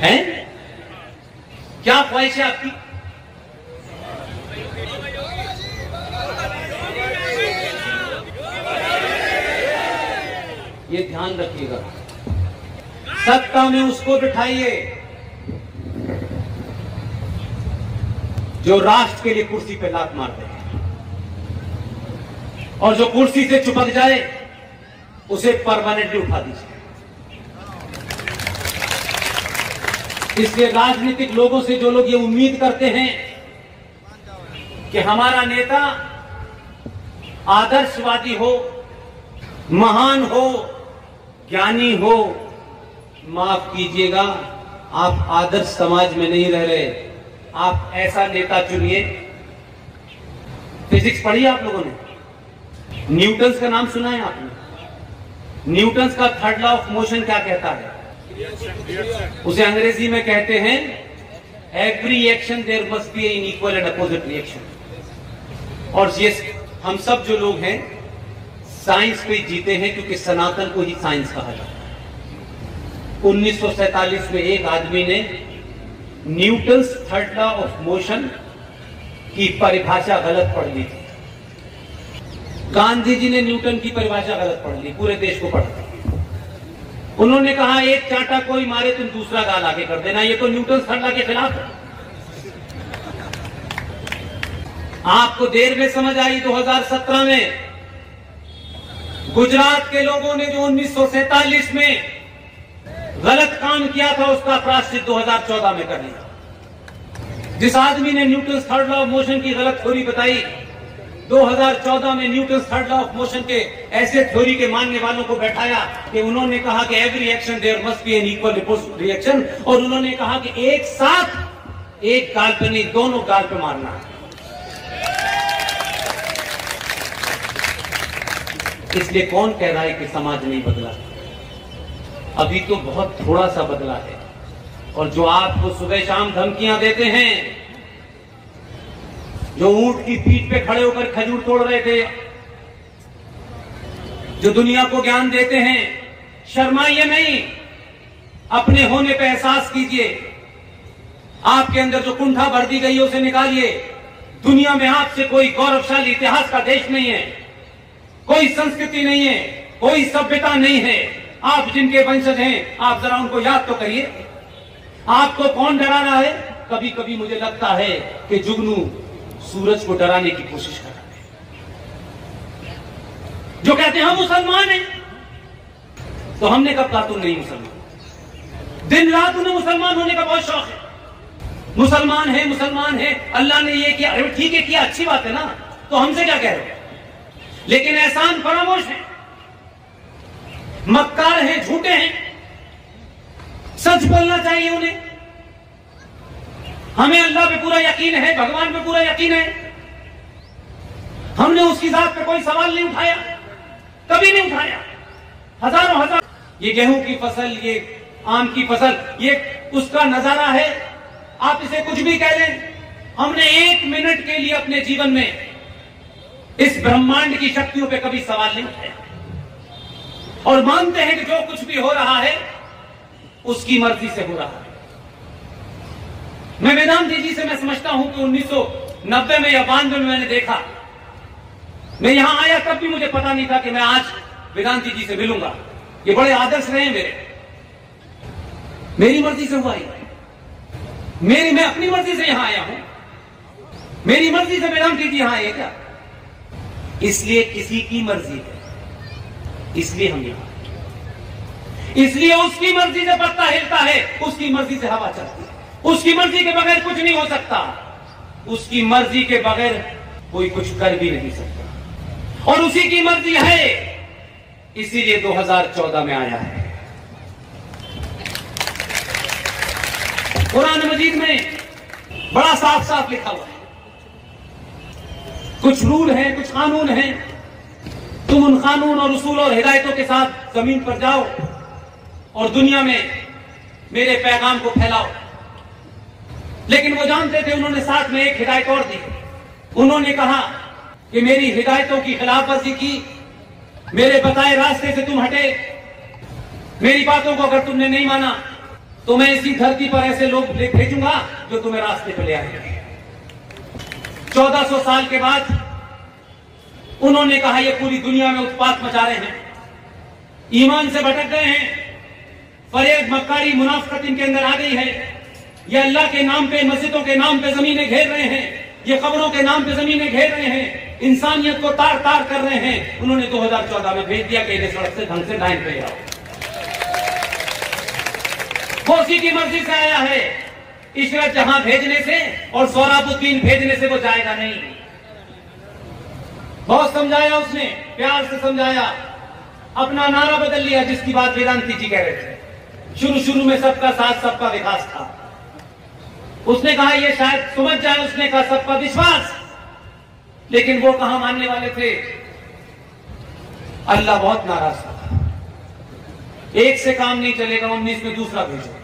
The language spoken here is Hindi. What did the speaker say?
हैं? क्या ख्वाहिश है आपकी? ये ध्यान रखिएगा, सत्ता में उसको बिठाइए जो राष्ट्र के लिए कुर्सी पे लात मारते हैं, और जो कुर्सी से चिपक जाए उसे परमानेंटली उठा दीजिए। इसलिए राजनीतिक लोगों से जो लोग ये उम्मीद करते हैं कि हमारा नेता आदर्शवादी हो, महान हो, ज्ञानी हो, माफ कीजिएगा, आप आदर्श समाज में नहीं रह रहे। आप ऐसा नेता चुनिए। फिजिक्स पढ़ी आप लोगों ने? न्यूटन्स का नाम सुना है आपने? न्यूटन्स का थर्ड लॉ ऑफ मोशन क्या कहता है? उसे अंग्रेजी में कहते हैं every action there must be an equal and opposite reaction. और ये हम सब जो लोग हैं साइंस पे जीते हैं, क्योंकि सनातन को ही साइंस कहा जाता है। 1947 में एक आदमी ने Newton's third law of motion की परिभाषा गलत पढ़ ली थी। गांधी जी ने न्यूटन की परिभाषा गलत पढ़ ली, पूरे देश को पढ़ दी। उन्होंने कहा एक चांटा कोई मारे तुम दूसरा गाल आगे कर देना, ये तो न्यूटन थर्ड लॉ के खिलाफ है। आपको देर में समझ आई 2017 में गुजरात के लोगों ने जो 1947 में गलत काम किया था उसका प्रायश्चित 2014 में कर लिया। जिस आदमी ने Newton third law of motion की गलत थ्योरी बताई, 2014 में Newton third law of motion के ऐसे थ्योरी के मानने वालों को बैठाया कि उन्होंने कहा कि every action there must be an equal reaction, और उन्होंने कहा कि एक साथ एक गाल पे नहीं, दोनों गाल पे मारना है। इसलिए कौन कह रहा है कि समाज नहीं बदला? अभी तो बहुत थोड़ा सा बदला है। और जो आपको सुबह शाम धमकियां देते हैं, जो ऊंट की पीठ पे खड़े होकर खजूर तोड़ रहे थे, जो दुनिया को ज्ञान देते हैं, शर्माइए नहीं, अपने होने पे एहसास कीजिए। आपके अंदर जो कुंठा भर दी गई है उसे निकालिए। दुनिया में आपसे कोई गौरवशाली इतिहास का देश नहीं है, कोई संस्कृति नहीं है, कोई सभ्यता नहीं है। आप जिनके वंशज हैं, आप जरा उनको याद तो करिए। आपको कौन डरा रहा है? कभी कभी मुझे लगता है कि जुगनू सूरज को डराने की कोशिश कर रहे हैं। जो कहते हैं हम मुसलमान हैं, तो हमने कब कहा तुम नहीं मुसलमान? दिन रात उन्हें मुसलमान होने का बहुत शौक है। मुसलमान है, मुसलमान है, अल्लाह ने ये किया, अरे ठीक है किया, अच्छी बात है ना, तो हमसे क्या कह रहे हो? लेकिन एहसान फरामोश है, मक्कार हैं, झूठे हैं। सच बोलना चाहिए उन्हें। हमें अल्लाह पे पूरा यकीन है, भगवान पे पूरा यकीन है। हमने उसकी जात पे कोई सवाल नहीं उठाया, कभी नहीं उठाया। हजारों हजार ये गेहूं की फसल, ये आम की फसल, ये उसका नजारा है। आप इसे कुछ भी कह लें, हमने एक मिनट के लिए अपने जीवन में इस ब्रह्मांड की शक्तियों पे कभी सवाल नहीं उठाया, और मानते हैं कि जो कुछ भी हो रहा है उसकी मर्जी से हो रहा है। मैं वेदांत जी से मैं समझता हूं कि 1990 में या 92 में मैंने देखा, मैं यहां आया तब भी मुझे पता नहीं था कि मैं आज वेदांत जी से मिलूंगा। ये बड़े आदर्श रहे मेरे, मेरी मर्जी से हुआ ही, मैं अपनी मर्जी से यहां आया हूं, मेरी मर्जी से वेदांत जी यहां आए क्या? इसलिए किसी की मर्जी है, इसलिए हम यहां, इसलिए उसकी मर्जी से पत्ता हिलता है, उसकी मर्जी से हवा चलती है, उसकी मर्जी के बगैर कुछ नहीं हो सकता, उसकी मर्जी के बगैर कोई कुछ कर भी नहीं सकता, और उसी की मर्जी है, इसीलिए 2014 में आया है। कुरान मजीद में बड़ा साफ साफ लिखा हुआ है, कुछ रूल हैं, कुछ कानून हैं, तुम उन कानून और उसूल और हिदायतों के साथ जमीन पर जाओ और दुनिया में मेरे पैगाम को फैलाओ। लेकिन वो जानते थे, उन्होंने साथ में एक हिदायत और दी। उन्होंने कहा कि मेरी हिदायतों की खिलाफवर्जी की, मेरे बताए रास्ते से तुम हटे, मेरी बातों को अगर तुमने नहीं माना तो मैं इसी धरती पर ऐसे लोग भेजूंगा जो तुम्हें रास्ते पे ले आएंगे। 1400 साल के बाद उन्होंने कहा ये पूरी दुनिया में उत्पात मचा रहे हैं, ईमान से भटक गए हैं, फरेब मक्कारी मुनाफिकत इनके अंदर आ गई है, ये अल्लाह के नाम पे मस्जिदों के नाम पे जमीनें घेर रहे हैं, ये कब्रों के नाम पे जमीनें घेर रहे हैं, इंसानियत को तार तार कर रहे हैं। उन्होंने 2014 में भेज दिया कि इन्हें सड़क से ढंग से लाइन पे आओ। वो उसी की मर्जी से आया है। इशरत जहां भेजने से और सोहराबुद्दीन भेजने से वो जाएगा नहीं। बहुत समझाया उसने, प्यार से समझाया, अपना नारा बदल लिया जिसकी बात वेदांती जी कह रहे थे। शुरू में सबका साथ सबका विकास था, उसने कहा ये शायद समझ जाए, उसने कहा सबका विश्वास, लेकिन वो कहां मानने वाले थे। अल्लाह बहुत नाराज था, एक से काम नहीं चलेगा, 19 में दूसरा भेजो।